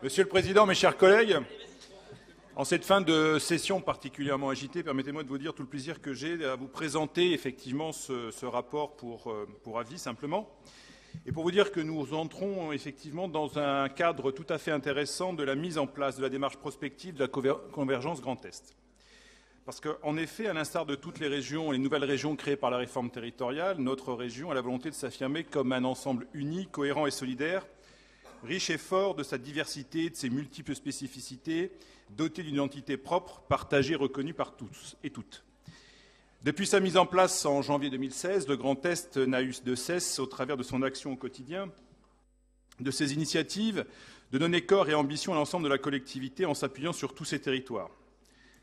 Monsieur le Président, mes chers collègues, en cette fin de session particulièrement agitée, permettez-moi de vous dire tout le plaisir que j'ai à vous présenter effectivement ce rapport pour avis simplement, et pour vous dire que nous entrons effectivement dans un cadre tout à fait intéressant de la mise en place de la démarche prospective de la convergence Grand Est. Parce qu'en effet, à l'instar de toutes les régions, les nouvelles régions créées par la réforme territoriale, notre région a la volonté de s'affirmer comme un ensemble uni, cohérent et solidaire, riche et fort de sa diversité, de ses multiples spécificités, doté d'une identité propre, partagée, reconnue par tous et toutes. Depuis sa mise en place en janvier 2016, le Grand Est n'a eu de cesse, au travers de son action au quotidien, de ses initiatives, de donner corps et ambition à l'ensemble de la collectivité en s'appuyant sur tous ses territoires.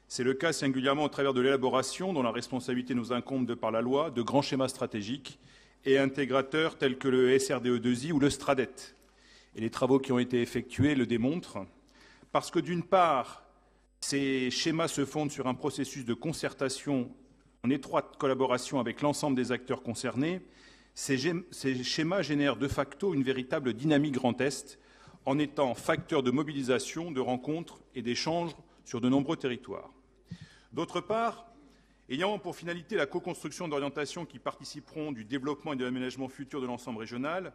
C'est le cas singulièrement au travers de l'élaboration, dont la responsabilité nous incombe de par la loi, de grands schémas stratégiques et intégrateurs tels que le SRDE2I ou le STRADET. Et les travaux qui ont été effectués le démontrent, parce que d'une part, ces schémas se fondent sur un processus de concertation en étroite collaboration avec l'ensemble des acteurs concernés. Ces schémas génèrent de facto une véritable dynamique Grand Est, en étant facteur de mobilisation, de rencontres et d'échanges sur de nombreux territoires. D'autre part, ayant pour finalité la co-construction d'orientations qui participeront du développement et de l'aménagement futur de l'ensemble régional,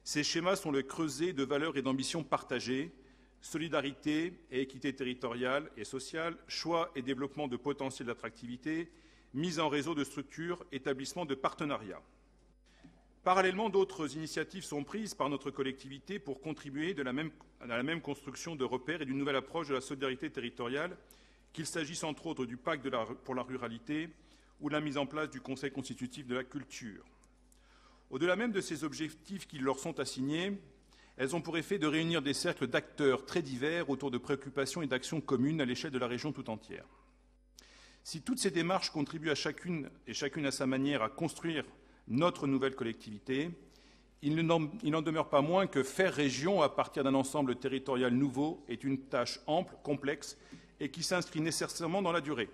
ces schémas sont le creuset de valeurs et d'ambitions partagées, solidarité et équité territoriale et sociale, choix et développement de potentiel d'attractivité, mise en réseau de structures, établissement de partenariats. Parallèlement, d'autres initiatives sont prises par notre collectivité pour contribuer à la même construction de repères et d'une nouvelle approche de la solidarité territoriale, qu'il s'agisse entre autres du pacte pour la ruralité ou de la mise en place du Conseil constitutif de la culture. Au-delà même de ces objectifs qui leur sont assignés, elles ont pour effet de réunir des cercles d'acteurs très divers autour de préoccupations et d'actions communes à l'échelle de la région tout entière. Si toutes ces démarches contribuent à chacune à sa manière à construire notre nouvelle collectivité, il n'en demeure pas moins que faire région à partir d'un ensemble territorial nouveau est une tâche ample, complexe et qui s'inscrit nécessairement dans la durée.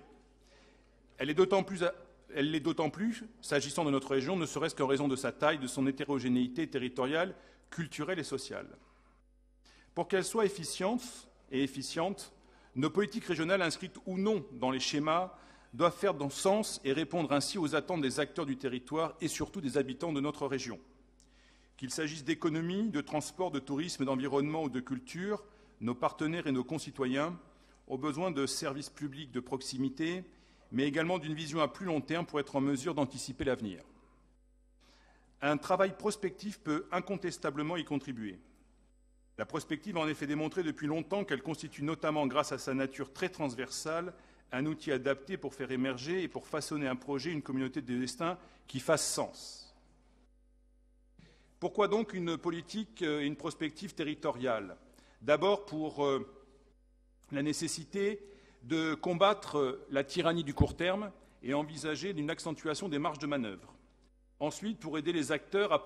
Elle l'est d'autant plus, s'agissant de notre région, ne serait-ce qu'en raison de sa taille, de son hétérogénéité territoriale, culturelle et sociale. Pour qu'elle soit efficiente, nos politiques régionales inscrites ou non dans les schémas doivent faire dans ce sens et répondre ainsi aux attentes des acteurs du territoire et surtout des habitants de notre région. Qu'il s'agisse d'économie, de transport, de tourisme, d'environnement ou de culture, nos partenaires et nos concitoyens ont besoin de services publics de proximité, mais également d'une vision à plus long terme pour être en mesure d'anticiper l'avenir. Un travail prospectif peut incontestablement y contribuer. La prospective a en effet démontré depuis longtemps qu'elle constitue notamment, grâce à sa nature très transversale, un outil adapté pour faire émerger et pour façonner un projet, une communauté de destin qui fasse sens. Pourquoi donc une politique et une prospective territoriale ? D'abord pour la nécessité de combattre la tyrannie du court terme et envisager une accentuation des marges de manœuvre. Ensuite, pour aider les acteurs à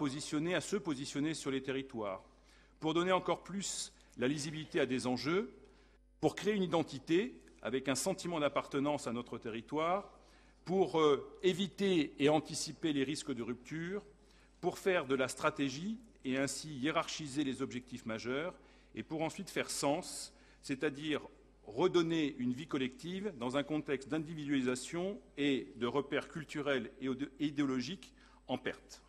se positionner sur les territoires, pour donner encore plus la lisibilité à des enjeux, pour créer une identité avec un sentiment d'appartenance à notre territoire, pour éviter et anticiper les risques de rupture, pour faire de la stratégie et ainsi hiérarchiser les objectifs majeurs, et pour ensuite faire sens, c'est-à-dire redonner une vie collective dans un contexte d'individualisation et de repères culturels et idéologiques en perte.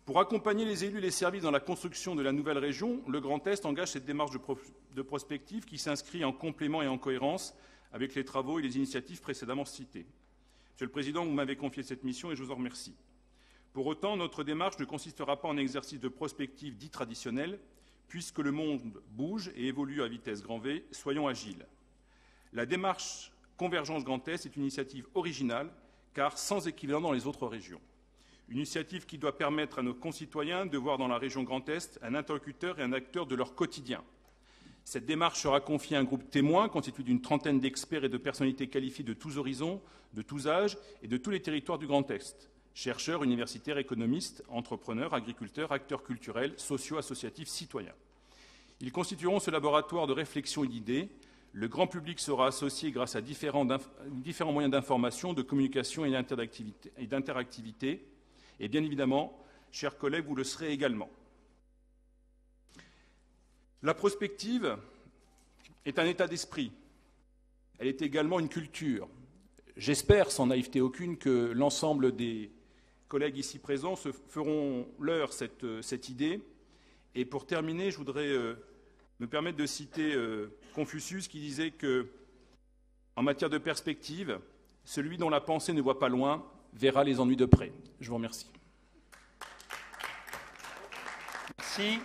Pour accompagner les élus et les services dans la construction de la nouvelle région, le Grand Est engage cette démarche de prospective qui s'inscrit en complément et en cohérence avec les travaux et les initiatives précédemment cités. Monsieur le Président, vous m'avez confié cette mission et je vous en remercie. Pour autant, notre démarche ne consistera pas en exercice de prospective dit traditionnel, puisque le monde bouge et évolue à vitesse grand V, soyons agiles. La démarche Convergence Grand Est est une initiative originale, car sans équivalent dans les autres régions. Une initiative qui doit permettre à nos concitoyens de voir dans la région Grand Est un interlocuteur et un acteur de leur quotidien. Cette démarche sera confiée à un groupe témoin constitué d'une trentaine d'experts et de personnalités qualifiées de tous horizons, de tous âges et de tous les territoires du Grand Est. Chercheurs, universitaires, économistes, entrepreneurs, agriculteurs, acteurs culturels, sociaux, associatifs, citoyens. Ils constitueront ce laboratoire de réflexion et d'idées. Le grand public sera associé grâce à différents moyens d'information, de communication et d'interactivité. Et bien évidemment, chers collègues, vous le serez également. La prospective est un état d'esprit. Elle est également une culture. J'espère, sans naïveté aucune, que l'ensemble des collègues ici présents se feront leur cette idée. Et pour terminer, je voudrais me permettre de citer Confucius qui disait que, en matière de perspective, celui dont la pensée ne voit pas loin verra les ennuis de près. Je vous remercie. Merci.